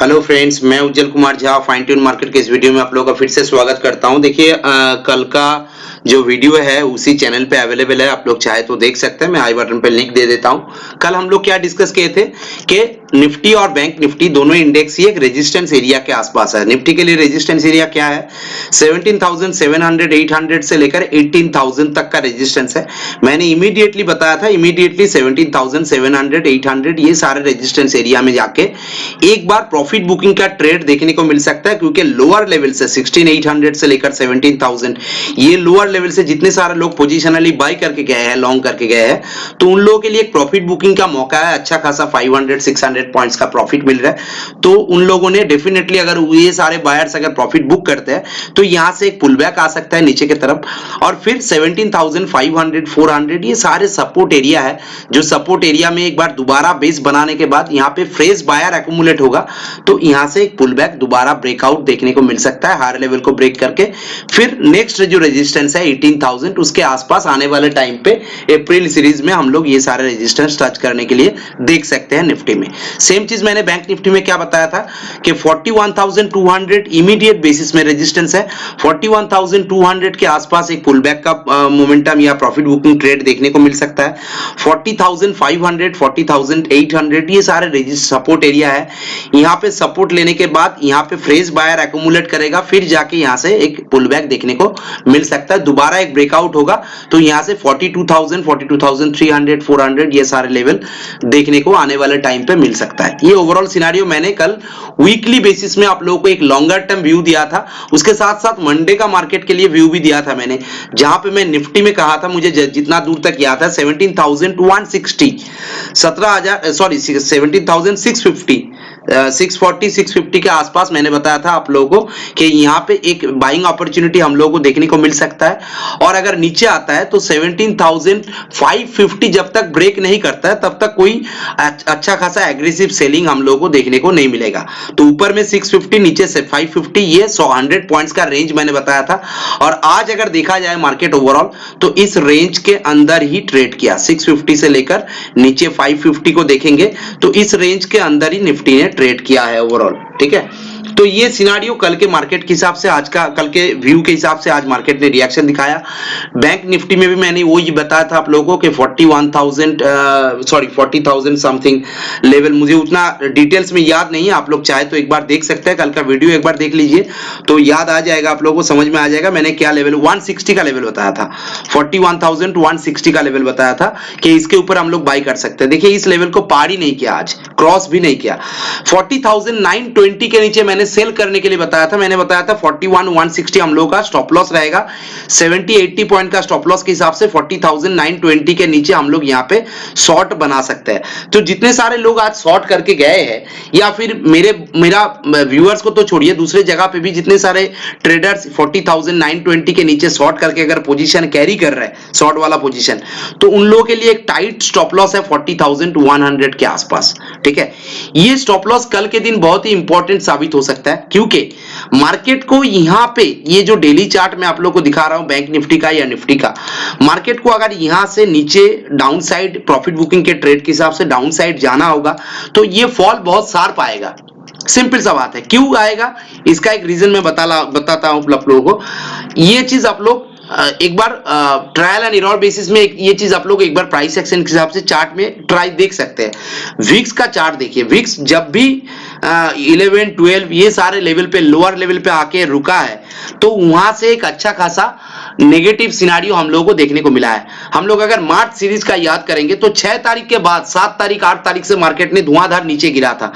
Hello friends, मैं Ujjwal Kumar Jha fine tune market के इस वीडियो में आप लोगों का फिर से स्वागत करता हूं। देखिए कल का जो वीडियो है उसी चैनल पे अवेलेबल है, आप लोग चाहे तो देख सकते हैं। मैं आई बटन पे लिंक दे देता हूं। कल हम लोग क्या डिस्कस किए थे कि निफ्टी और बैंक निफ्टी दोनों इंडेक्स ही एक रेजिस्टेंस एरिया के आसपास है। निफ्टी के लिए रेजिस्टेंस एरिया क्या है? 17,700 800 से लेकर 18,000 तक का रेजिस्टेंस है। मैंने इमीडिएटली बताया था, इमीडिएटली 17,700 800 ये सारे रेजिस्टेंस एरिया में जाके एक बार प्रॉफिट बुकिंग का ट्रेड देखने को मिल सकता है, क्योंकि लोअर लेवल से 16,800 से लेकर 17,000 ये लोअर लेवल से जितने सारे लोग पोजिशनली बाय करके गए हैं, लॉन्ग करके गए हैं, तो उन लोगों के लिए एक प्रॉफिट बुकिंग का मौका है। अच्छा खासा 500-600 पॉइंट्स का प्रॉफिट मिल रहा है। तो उन लोगों ने डेफिनेटली, अगर ये सारे बायर्स अगर प्रॉफिट बुक करते हैं तो यहां से एक पुल बैक आ सकता है नीचे की तरफ, और फिर 17,500 400 ये सारे सपोर्ट एरिया है। जो सपोर्ट एरिया में एक बार दोबारा बेस बनाने के बाद यहाँ पे फ्रेश बायर एक्यूमुलेट होगा, तो यहां से एक पुल बैक दोबारा ब्रेकआउट देखने को मिल सकता है। हायर लेवल को ब्रेक करके फिर नेक्स्ट जो रेजिस्टेंस है 18,000 उसके आसपास आने वाले टाइम पे अप्रैल सीरीज में हम लोग ये सारे रेजिस्टेंस टच करने के लिए देख सकते हैं निफ्टी में। सेम चीज मैंने बैंक निफ्टी में क्या बताया था कि 41,200 इमीडिएट बेसिस में रेजिस्टेंस है। 41,200 के आसपास एक पुल बैक का मोमेंटम या प्रॉफिट बुकिंग ट्रेड देखने को मिल सकता है। 40,500 40,800 ये सारे सपोर्ट एरिया है। यहाँ पे सपोर्ट लेने के बाद यहाँ पे फ्रेश बायर एक्यूमुलेट करेगा, फिर जाके यहाँ से एक पुल बैक देखने को मिल सकता है। दोबारा एक ब्रेकआउट होगा तो यहाँ से 42,000 42,300 400 ये सारे लेवल देखने को आने वाले टाइम पे मिल सकता है। ये ओवरऑल सिनेरियो मैंने कल वीकली बेसिस में आप लोगों को एक लॉन्गर टर्म व्यू दिया था, उसके साथ साथ मंडे का मार्केट के लिए व्यू भी दिया था मैंने, जहां पे मैं निफ्टी में कहा था, मुझे जितना दूर तक याद है 17,160 17,650 640 650 के आसपास मैंने बताया था आप लोगों को कि यहाँ पे एक बाइंग अपॉर्चुनिटी हम लोगों को देखने को मिल सकता है। और अगर नीचे आता है तो 17,550 जब तक ब्रेक नहीं करता है तब तक कोई अच्छा खासा एग्रेसिव सेलिंग हम लोगों को देखने को नहीं मिलेगा। तो ऊपर में 650, नीचे से 550, ये 100 पॉइंट्स का रेंज मैंने बताया था। और आज अगर देखा जाए मार्केट ओवरऑल तो इस रेंज के अंदर ही ट्रेड किया। 650 से लेकर नीचे 550 को देखेंगे तो इस रेंज के अंदर ही निफ्टी ने ट्रेड किया है ओवरऑल। ठीक है, तो ये सिनारियो कल के मार्केट के हिसाब से, आज का कल के व्यू के हिसाब से आज मार्केट ने रिएक्शन दिखाया। बैंक निफ्टी में भी मैंने वो ही बताया था आप लोगों को कि 40,000 समथिंग लेवल, मुझे उतना डिटेल्स में याद नहीं है, आप लोग चाहे तो एक बार देख सकते हैं। कल का वीडियो एक बार देख लीजिए तो याद आ जाएगा, आप लोगों को समझ में आ जाएगा मैंने क्या लेवल 160 का लेवल बताया था। 41,160 का लेवल बताया था कि इसके ऊपर हम लोग बाई कर सकते हैं। देखिए इस लेवल को पार ही नहीं किया, आज क्रॉस भी नहीं किया। 40,920 के नीचे मैंने सेल करने के लिए बताया था। मैंने बताया था 41,160 हम लोग का स्टॉप लॉस रहेगा। 70-80 पॉइंट का स्टॉप लॉस के हिसाब से 40,920 के नीचे हम लोग यहाँ पे शॉर्ट बना सकते हैं। तो जितने सारे लोग आज शॉर्ट करके गए हैं, या फिर मेरा व्यूअर्स को तो छोड़िए, दूसरे जगह पे भी जितने सारे ट्रेडर्स 40,920 के नीचे शॉर्ट करके अगर पोजीशन कैरी कर रहे हैं, शॉर्ट वाला पोजीशन, तो उन लोगों के लिए एक टाइट स्टॉप लॉस है 40,100 के आसपास। ठीक है, ये स्टॉप लॉस कल के दिन बहुत ही इंपॉर्टेंट साबित हो सकता है, क्योंकि मार्केट को यहां पे ये जो डेली चार्ट मैं आप लोग को दिखा रहा हूं बैंक निफ्टी का या निफ्टी का, मार्केट को अगर यहां से नीचे डाउन साइड प्रॉफिट बुकिंग के ट्रेड के हिसाब से डाउन साइड जाना होगा तो ये फॉल बहुत शार्प आएगा। सिंपल सा बात है। क्यों आएगा इसका एक रीजन मैं बताता हूं आप लोगों को। ये चीज आप लोग एक बार ट्रायल एंड एरर बेसिस में ये चीज आप लोग एक बार प्राइस एक्शन के हिसाब से चार्ट में ट्राई देख सकते हैं। विक्स का चार्ट देखिए, विक्स जब भी 11 12 ये सारे लेवल पे, लोअर लेवल पे आके रुका है, तो वहां से एक अच्छा खासा नेगेटिव सिनारियो हम लोगों को देखने को मिला है। हम लोग अगर मार्च सीरीज का याद करेंगे तो 6 तारीख के बाद 7 तारीख 8 तारीख से मार्केट ने धुआंधार नीचे गिरा था,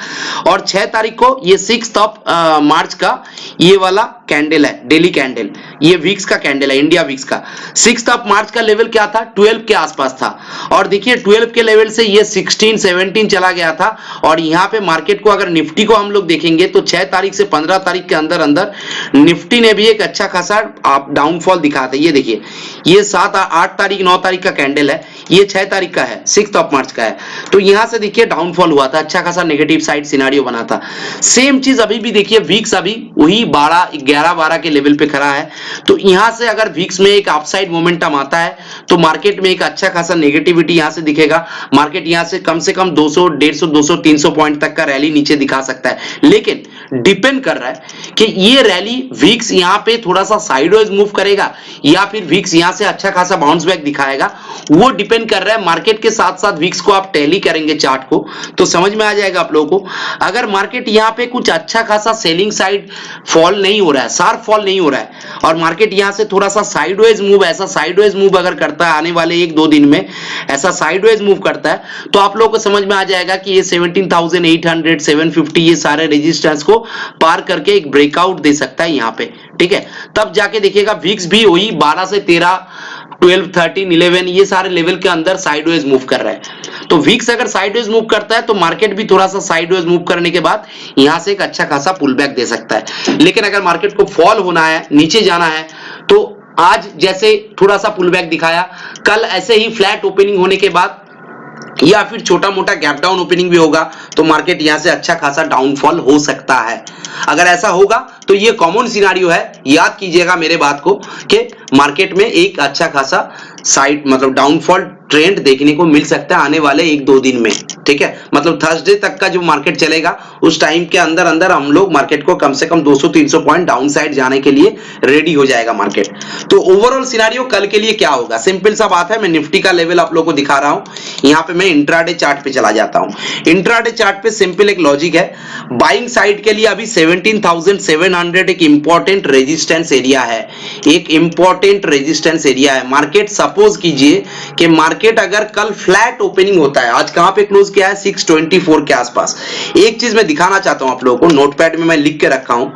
और 6 तारीख को ये 6th ऑफ मार्च का ये वाला कैंडल है, डेली कैंडल, ये वीक्स का कैंडल है, इंडिया वीक्स का। 6th ऑफ मार्च का लेवल क्या था? 12 के आसपास था, और देखिए 12 के लेवल से ये 16 17 चला गया था। और यहाँ पे मार्केट को अगर निफ्टी को हम लोग देखेंगे तो 6 तारीख से 15 तारीख के अंदर अंदर निफ्टी ने भी एक अच्छा खासा आप डाउनफॉल दिखाते हैं। ये देखिए, ये 7 8 तारीख 9 तारीख का कैंडल है, ये 6 तारीख का है, 6 मार्च का है। तो यहां से देखिए डाउनफॉल हुआ था, अच्छा खासा नेगेटिव साइड सिनेरियो बना था। सेम चीज अभी भी देखिए, वीक्स अभी वही 11 के लेवल पे खड़ा है। तो यहां से अगर वीक्स में एक अपसाइड मोमेंटम आता है तो मार्केट में एक अच्छा खासा नेगेटिविटी यहां से दिखेगा। मार्केट यहां से कम 200 150 200 300 पॉइंट तक का रैली नीचे दिखा सकता है, लेकिन डिपेंड कर रहा है कि ये रैली वीक्स यहां पे थोड़ा सा साइडवेज मूव करेगा या फिर वीक्स यहां से अच्छा खासा बाउंस बैक दिखाएगा। वो डिपेंड कर रहा है मार्केट के साथ साथ वीक्स को आप टैली करेंगे चार्ट को तो समझ में आ जाएगा आप लोगों को। अगर मार्केट यहां पे कुछ अच्छा खासा सेलिंग साइड फॉल नहीं हो रहा है, शार्प फॉल नहीं हो रहा है, और मार्केट यहां से थोड़ा सा साइडवेज मूव, ऐसा साइडवेज मूव अगर करता है आने वाले 1-2 दिन में, ऐसा साइडवेज मूव करता है तो आप लोगों को समझ में आ जाएगा कि ये 17,800 750 ये सारे रेजिस्टेंस को पार करके एक ब्रेकआउट दे सकता है यहां पे, ठीक है। तब जाके देखिएगा वीक्स भी वही 12 से 13 12 13 11 ये सारे लेवल के अंदर साइडवेज मूव कर रहा है। तो वीक्स अगर साइडवेज मूव करता है तो मार्केट भी थोड़ा सा साइडवेज मूव करने के बाद यहां से एक अच्छा खासा पुल बैक दे सकता है। लेकिन अगर मार्केट को फॉल होना है, नीचे जाना है, तो आज जैसे थोड़ा सा पुल बैक दिखाया, कल ऐसे ही फ्लैट ओपनिंग होने के बाद या फिर छोटा मोटा गैप डाउन ओपनिंग भी होगा तो मार्केट यहां से अच्छा खासा डाउनफॉल हो सकता है। अगर ऐसा होगा तो ये कॉमन सिनेरियो है, याद कीजिएगा मेरे बात को कि मार्केट में एक अच्छा खासा साइड मतलब डाउनफॉल ट्रेंड देखने को मिल सकता है आने वाले 1-2 दिन में, ठीक है। मतलब थर्सडे तक का जो मार्केट चलेगा उस टाइम के अंदर अंदर हम लोग मार्केट को कम से कम 200-300 पॉइंट डाउन साइड जाने के लिए रेडी हो जाएगा मार्केट। तो ओवरऑल सिनेरियो कल के लिए क्या होगा, सिंपल सा बात है। मैं निफ्टी का लेवल आप लोगों को दिखा रहा हूं, यहां पे मैं इंट्राडे चार्ट पे चला जाता हूं। इंट्राडे चार्ट पे सिंपल एक लॉजिक है, बाइंग साइड के लिए अभी 17,700 एक इंपॉर्टेंट रेजिस्टेंस एरिया है, एक इंपॉर्टेंट रेजिस्टेंस एरिया है। मार्केट सपोज कीजिए कि मार्केट अगर कल फ्लैट ओपनिंग होता है, आज कहां पे क्लोज किया है 624 के आसपास। एक चीज मैं दिखाना चाहता हूं आप लोगों को, नोटपैड में मैं लिख के रखा हूं।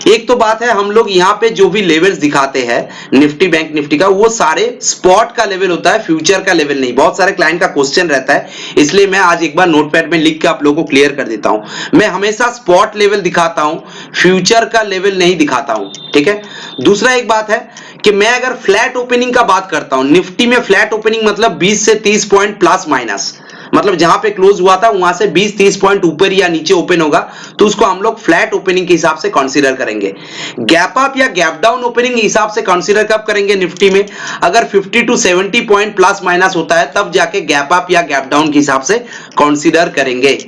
एक तो बात है, हम लोग यहां पे जो भी लेवल्स दिखाते हैं निफ्टी बैंक निफ्टी का, वो सारे स्पॉट का लेवल होता है, फ्यूचर का लेवल नहीं। बहुत सारे क्लाइंट का क्वेश्चन रहता है, इसलिए मैं आज एक बार नोटपैड में लिख के आप लोगों को क्लियर कर देता हूं। मैं हमेशा स्पॉट लेवल दिखाता हूं, फ्यूचर का लेवल नहीं दिखाता हूं, ठीक है। दूसरा एक बात है कि मैं अगर फ्लैट ओपनिंग का बात करता हूं, निफ्टी में फ्लैट ओपनिंग मतलब 20 से 30 पॉइंट प्लस माइनस, मतलब जहां पे क्लोज हुआ था वहां से 20-30 पॉइंट ऊपर या नीचे ओपन होगा तो उसको हम लोग फ्लैट ओपनिंग के हिसाब से कंसीडर करेंगे। गैप अप या गैप डाउन ओपनिंग के हिसाब से कंसीडर कब करेंगे निफ्टी में, अगर 50 to 70 पॉइंट प्लस माइनस होता है तब जाके गैप अप या गैप डाउन के हिसाब से कंसीडर करेंगे।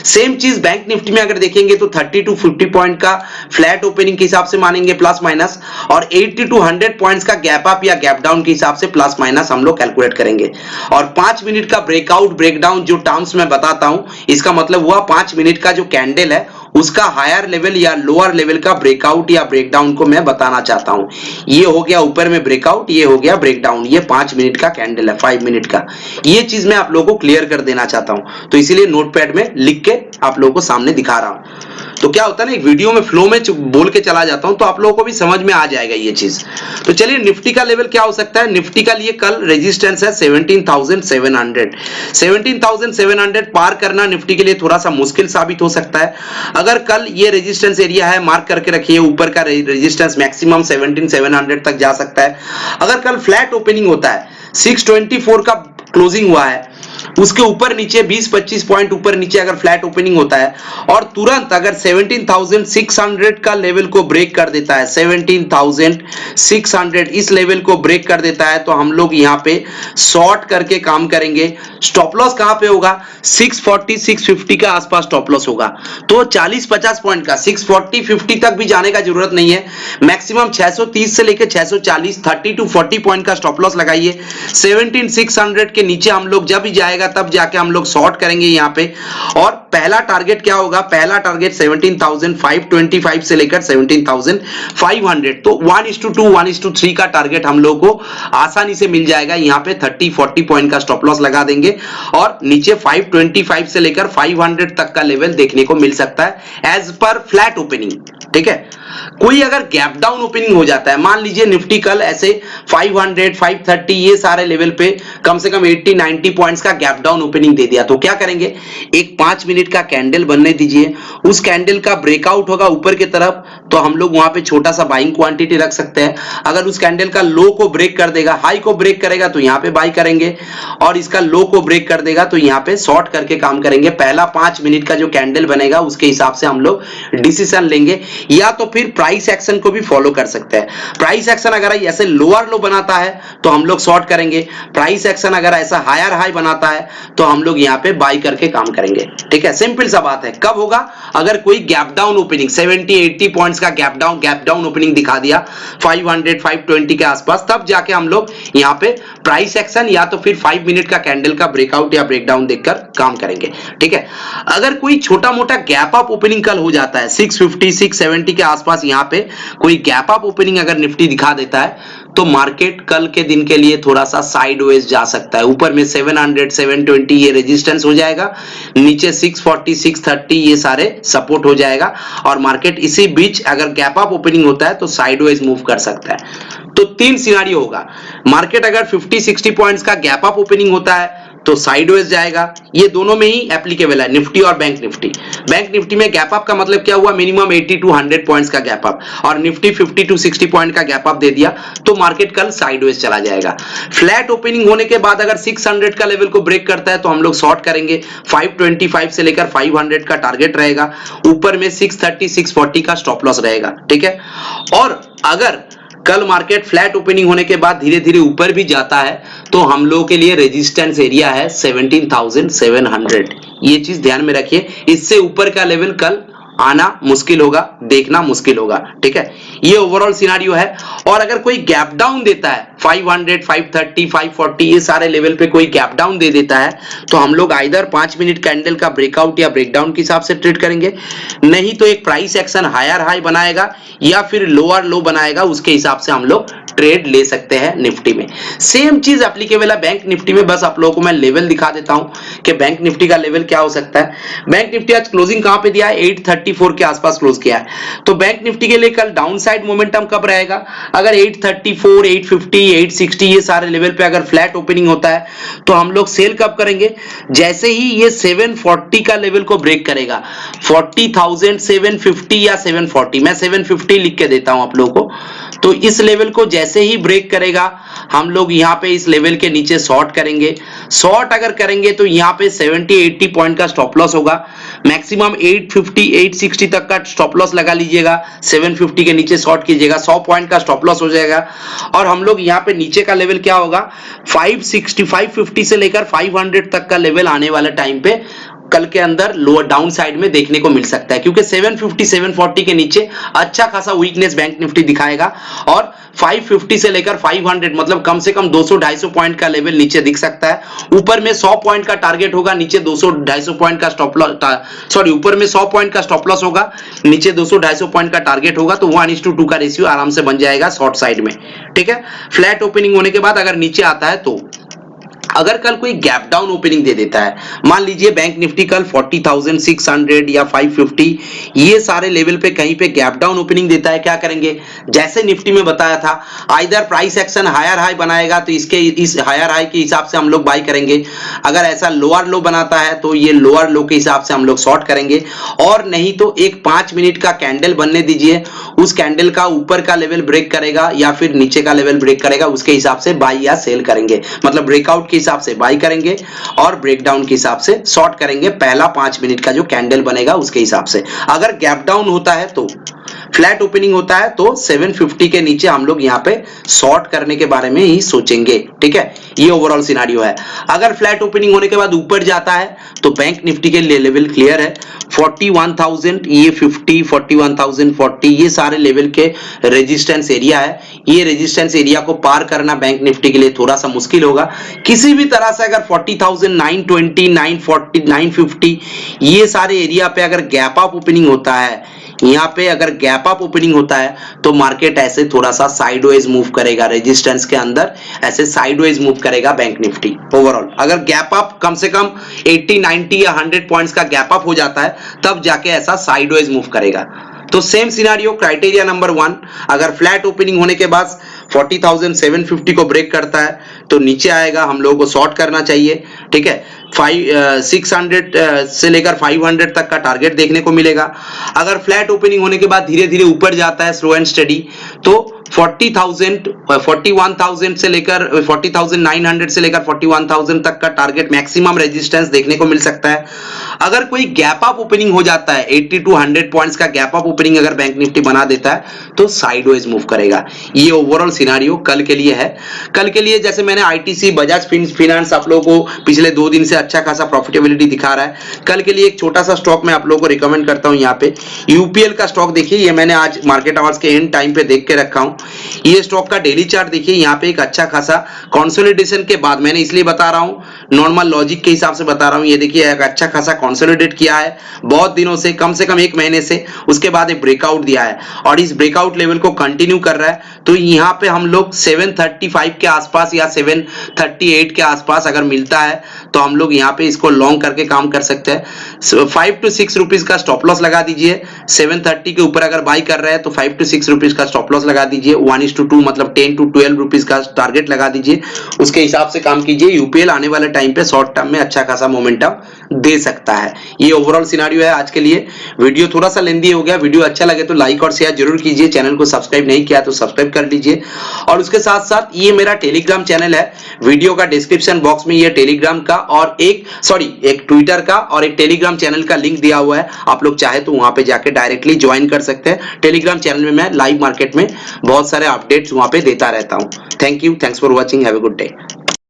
सेम चीज बैंक निफ्टी में अगर देखेंगे तो 30 to 50 पॉइंट का फ्लैट ओपनिंग के हिसाब से मानेंगे प्लस माइनस, और 80 to 100 पॉइंट्स का गैप अप या गैप डाउन के हिसाब से प्लस माइनस हम लोग कैलकुलेट करेंगे। और 5 मिनट का ब्रेकआउट ब्रेकडाउन जो टर्म्स में बताता हूं, इसका मतलब हुआ 5 मिनट का जो कैंडल है उसका हायर लेवल या लोअर लेवल का ब्रेकआउट या ब्रेकडाउन को मैं बताना चाहता हूं। ये हो गया ऊपर में ब्रेकआउट, ये हो गया ब्रेकडाउन, ये 5 मिनट का कैंडल है, 5 मिनट का। ये चीज मैं आप लोगों को क्लियर कर देना चाहता हूं, तो इसीलिए नोटपैड में लिख के आप लोगों को सामने दिखा रहा हूं। तो क्या होता है ना, एक वीडियो में फ्लो में बोल के चला जाता हूं तो आप लोगों को भी समझ में आ जाएगा ये चीज। तो चलिए निफ्टी का लेवल क्या हो सकता है। निफ्टी का लिए कल रेजिस्टेंस है 17,700। 17,700 पार करना निफ्टी के लिए थोड़ा सा मुश्किल साबित हो सकता है। अगर कल ये रेजिस्टेंस एरिया है, मार्क करके रखिए, ऊपर का रेजिस्टेंस मैक्सिमम 17,700 तक जा सकता है। अगर कल फ्लैट ओपनिंग होता है, 624 का क्लोजिंग हुआ है, उसके ऊपर नीचे 20-25 पॉइंट ऊपर नीचे अगर फ्लैट ओपनिंग होता है और तुरंत अगर 17,600 का लेवल को ब्रेक कर देता है, 17,600 इस लेवल को ब्रेक कर देता है, तो हम लोग यहाँ पे शॉर्ट करके काम करेंगे। स्टॉप लॉस कहां पे होगा, 640 650 का आसपास स्टॉप लॉस होगा। तो 40-50 पॉइंट का 640-50 तक भी जाने का जरूरत नहीं है, मैक्सिमम 630 से लेकर 640 30 to 40 पॉइंट का स्टॉप लॉस लगाइए। 17,600 के नीचे हम लोग जब भी जाएगा तब जाके हम लोग शॉर्ट करेंगे यहाँ पे। और पहला टारगेट क्या होगा, पहला टारगेट 17,525 से लेकर 17,500, तो 1:2 1:3 का टारगेट हम लोग को आसानी से मिल जाएगा। यहाँ पे 30-40 पॉइंट का स्टॉप लॉस लगा देंगे और नीचे 525 से लेकर 500 तक का लेवल देखने को मिल सकता है एज पर फ्लैट ओपनिंग, ठीक है। कोई अगर गैप डाउन ओपनिंग हो जाता है, मान लीजिए निफ्टी कल ऐसे 500 530 ये सारे लेवल पे कम से कम 80 90 पॉइंट्स का गैप डाउन ओपनिंग दे दिया, तो क्या करेंगे, एक 5 मिनट का कैंडल बनने दीजिए, उस कैंडल का ब्रेकआउट होगा ऊपर की तरफ तो हम लोग वहां पे छोटा सा बाइंग क्वांटिटी रख सकते हैं। अगर उस कैंडल का लो को ब्रेक कर देगा, हाई को ब्रेक करेगा तो यहाँ पे बाई करेंगे, और इसका लो को ब्रेक कर देगा तो यहाँ पे शॉर्ट करके काम करेंगे। पहला 5 मिनट का जो कैंडल बनेगा उसके हिसाब से हम लोग डिसीजन लेंगे, या तो फिर प्राइस एक्शन को भी फॉलो कर सकते हैं। प्राइस एक्शन अगर ऐसे लोअर लो बनाता है तो हम लोग शॉर्ट करेंगे, प्राइस एक्शन अगर ऐसा हायर हाई बनाता है तो हम लोग यहाँ पे बाई करके काम करेंगे। ठीक है, सिंपल सा बात है। कब होगा, अगर कोई गैप डाउन ओपनिंग 70 80 पॉइंट्स का गैप डाउन ओपनिंग दिखा दिया 500 520 के आसपास, तब जाके हम लोग यहाँ पे प्राइस एक्शन या तो फिर 5 मिनट का कैंडल का ब्रेकआउट या ब्रेकडाउन देखकर काम करेंगे। ठीक है, अगर कोई छोटा मोटा गैप अप ओपनिंग कल हो जाता है 650 670 के आसपास, यहाँ पे कोई गैप अप ओपनिंग अगर निफ्टी दिखा देता है तो मार्केट कल के दिन के लिए थोड़ा सा साइडवेज जा सकता है। ऊपर में 700 720 ये रेजिस्टेंस हो जाएगा, नीचे 640 630 ये सारे सपोर्ट हो जाएगा, और मार्केट इसी बीच अगर गैप अप ओपनिंग होता है तो साइडवेज मूव कर सकता है। तो 3 सिनेरियो होगा, मार्केट अगर 50 60 पॉइंट्स का गैप अप ओपनिंग होता है तो साइडवेज जाएगा, ये दोनों में ही एप्लीकेबल है, निफ्टी और बैंक निफ्टी। बैंक निफ्टी में गैप अप का मतलब क्या हुआ, मिनिमम 80 टू 100 पॉइंट्स का गैप अप, और निफ्टी 50 टू 60 पॉइंट का गैप अप दे दिया तो मार्केट कल साइडवेज चला जाएगा। फ्लैट ओपनिंग होने के बाद अगर 600 का लेवल को ब्रेक करता है तो हम लोग शॉर्ट करेंगे, 525 से लेकर 500 का टारगेट रहेगा, ऊपर में 630 640 का स्टॉप लॉस रहेगा। ठीक है, और अगर कल मार्केट फ्लैट ओपनिंग होने के बाद धीरे धीरे ऊपर भी जाता है तो हम लोगों के लिए रेजिस्टेंस एरिया है 17,700, ये चीज ध्यान में रखिए। इससे ऊपर का लेवल कल आना मुश्किल होगा, देखना मुश्किल होगा। ठीक है, ये ओवरऑल सिनेरियो है। और अगर कोई गैप डाउन देता है 500 530 540 ये सारे लेवल पे कोई गैप डाउन दे देता है तो हम लोग आइदर 5 मिनट कैंडल का ब्रेकआउट या ब्रेकडाउन के हिसाब से ट्रेड करेंगे, नहीं तो एक प्राइस एक्शन हायर हाई बनाएगा या फिर लोअर लो बनाएगा, उसके हिसाब से हम लोग ट्रेड ले सकते हैं निफ्टी में। सेम चीज एप्लीकेबल है बैंक निफ्टी में, बस आप लोगों को मैं लेवल दिखा देता हूं कि बैंक निफ्टी का लेवल क्या हो सकता है। बैंक निफ्टी आज क्लोजिंग कहां पे दिया है, 834 के आसपास क्लोज किया है, तो बैंक निफ्टी के लिए कल डाउन साइड मोमेंटम कब रहेगा, अगर 834 850 860 ये सारे लेवल पे अगर फ्लैट ओपनिंग होता है तो हम लोग सेल कब करेंगे, जैसे ही ये 740 का लेवल को ब्रेक करेगा, 40,750 या 740, मैं 750 लिख के देता हूं आप लोगों को, तो इस लेवल को जैसे ही ब्रेक करेगा हम लोग यहाँ पे इस लेवल के नीचे शॉर्ट करेंगे। शॉर्ट अगर करेंगे तो यहाँ पे 70 80 पॉइंट का स्टॉप लॉस होगा, मैक्सिमम 850 860 तक का स्टॉप लॉस लगा लीजिएगा, 750 के नीचे शॉर्ट कीजिएगा, 100 पॉइंट का स्टॉप लॉस हो जाएगा। और हम लोग यहाँ पे नीचे का लेवल क्या होगा, 560 550 से लेकर 500 तक का लेवल आने वाले टाइम पे कल के अंदर लोअर डाउन साइड में देखने को मिल सकता है, क्योंकि 750 740 के नीचे अच्छा खासा वीकनेस बैंक निफ्टी दिखाएगा, और 550 से लेकर 500 मतलब कम से कम 200 250 पॉइंट का लेवल नीचे दिख सकता है। ऊपर में 100 पॉइंट का टारगेट होगा, नीचे 200 250 पॉइंट का स्टॉप लॉस, सॉरी ऊपर में 100 पॉइंट का स्टॉप लॉस होगा, नीचे 200 250 पॉइंट का टारगेट होगा, तो 1:2 का रेशियो आराम से बन जाएगा शॉर्ट साइड में। ठीक है, फ्लैट ओपनिंग होने के बाद अगर नीचे आता है तो अगर कल कोई गैप डाउन ओपनिंग दे देता है, मान लीजिए बैंक निफ्टी कल 40,600 या 550 ये सारे लेवल पे कहीं पे गैप डाउन ओपनिंग देता है, क्या करेंगे, जैसे निफ्टी में बताया था, either price action higher high बनाएगा तो इस हायर हाई के हिसाब से हम लोग बाई करेंगे, अगर ऐसा लोअर लो बनाता है तो ये लोअर लो के हिसाब से हम लोग शॉर्ट करेंगे, और नहीं तो एक 5 मिनट का कैंडल बनने दीजिए, उस कैंडल का ऊपर का लेवल ब्रेक करेगा या फिर नीचे का लेवल ब्रेक करेगा, उसके हिसाब से बाई या सेल करेंगे, मतलब ब्रेकआउट के हिसाब से बाई करेंगे और ब्रेकडाउन के हिसाब से शॉर्ट करेंगे, पहला 5 मिनट का जो कैंडल बनेगा उसके हिसाब से। अगर गैप डाउन होता है तो फ्लैट ओपनिंग होता है तो 750 के नीचे हम लोग यहाँ पे शॉर्ट करने के बारे में ही सोचेंगे। ठीक है, ये ओवरऑल सिनेरियो है। अगर फ्लैट ओपनिंग होने के बाद ऊपर जाता है तो बैंक निफ्टी के लिए लेवल क्लियर है, 41,000 ये 50 41,040 ये सारे लेवल के रेजिस्टेंस एरिया है, ये रेजिस्टेंस एरिया को पार करना बैंक निफ्टी के लिए थोड़ा सा मुश्किल होगा। किसी भी तरह से अगर 40,000 920 940 950 ये सारे एरिया पे अगर गैप अप ओपनिंग होता है, यहाँ पे अगर गैप अप ओपनिंग होता है तो मार्केट ऐसे थोड़ा सा साइडवेज मूव करेगा, रेजिस्टेंस के अंदर ऐसे साइडवेज मूव करेगा बैंक निफ्टी ओवरऑल। अगर गैप अप कम से कम 80 90 या 100 पॉइंट्स का गैप अप हो जाता है तब जाके ऐसा साइडवेज मूव करेगा। तो सेम सिनारियो क्राइटेरिया नंबर 1, अगर फ्लैट ओपनिंग होने के बाद 40,750 को ब्रेक करता है तो नीचे आएगा, हम लोगों को शॉर्ट करना चाहिए। ठीक है, 600 से लेकर 500 तक का टारगेट देखने को मिलेगा। अगर फ्लैट ओपनिंग होने के बाद धीरे धीरे ऊपर जाता है स्लो एंड स्टडी, तो 41,000 से लेकर 40,900 से लेकर 41,000 तक का टारगेट मैक्सिमम रेजिस्टेंस देखने को मिल सकता है। अगर कोई गैप अप ओपनिंग हो जाता है 80 टू 100 पॉइंट्स का गैप अप ओपनिंग अगर बैंक निफ्टी बना देता है तो साइडवेज मूव करेगा। ये ओवरऑल सिनारियो कल के लिए है। कल के लिए जैसे मैंने आईटीसी बजाज फिनांस आप लोगों को पिछले 2 दिन से अच्छा खासा प्रॉफिटेबिलिटी दिखा रहा है। कल के लिए एक छोटा सा स्टॉक मैं आप लोगों को रिकमेंड करता हूं। यहाँ पे यूपीएल का स्टॉक देखिए, ये मैंने आज मार्केट आवर्स के एंड टाइम पे देख के रखा हूं। ये स्टॉक का डेली चार्ट देखिए, यहाँ पे एक अच्छा खासा कंसोलिडेशन के बाद, मैंने इसलिए बता रहा हूं नॉर्मल लॉजिक के हिसाब से बता रहा हूं, ये देखिए एक अच्छा खासा कंसोलिडेट किया है बहुत दिनों से, कम 1 महीने से। उसके बाद एक ब्रेकआउट दिया है और इस ब्रेकआउट लेवल को कंटिन्यू कर रहा है। तो यहाँ पे हम लोग 735 के आसपास या 738 के आसपास अगर मिलता है तो हम लोग यहाँ पे इसको लॉन्ग करके काम कर सकते हैं। 5 to 6 रुपीज का स्टॉप लॉस लगा दीजिए। 730 के ऊपर अगर बाई कर रहे हैं तो 5 to 6 रुपीज का स्टॉप लॉस लगा दीजिए। 1:2 मतलब 10 to 12 रुपीज का टारगेट लगा दीजिए। उसके हिसाब से काम कीजिए। यूपीएल आने वाले टाइम पे शॉर्ट टर्म में अच्छा खासा मोमेंटम दे सकता है। ये ओवरऑल सिनारियो है आज के लिए। वीडियो थोड़ा सा लेंदी हो गया, वीडियो अच्छा लगे तो लाइक और शेयर जरूर कीजिए। चैनल को सब्सक्राइब नहीं किया तो सब्सक्राइब कर लीजिए। और उसके साथ साथ ये मेरा टेलीग्राम चैनल है, वीडियो का डिस्क्रिप्शन बॉक्स में ये टेलीग्राम का और एक ट्विटर का और एक टेलीग्राम चैनल का लिंक दिया हुआ है। आप लोग चाहे तो वहां पे जाके डायरेक्टली ज्वाइन कर सकते हैं। टेलीग्राम चैनल में मैं लाइव मार्केट में बहुत सारे अपडेट्स वहां पे देता रहता हूं। Thank you, thanks for watching, have a good day.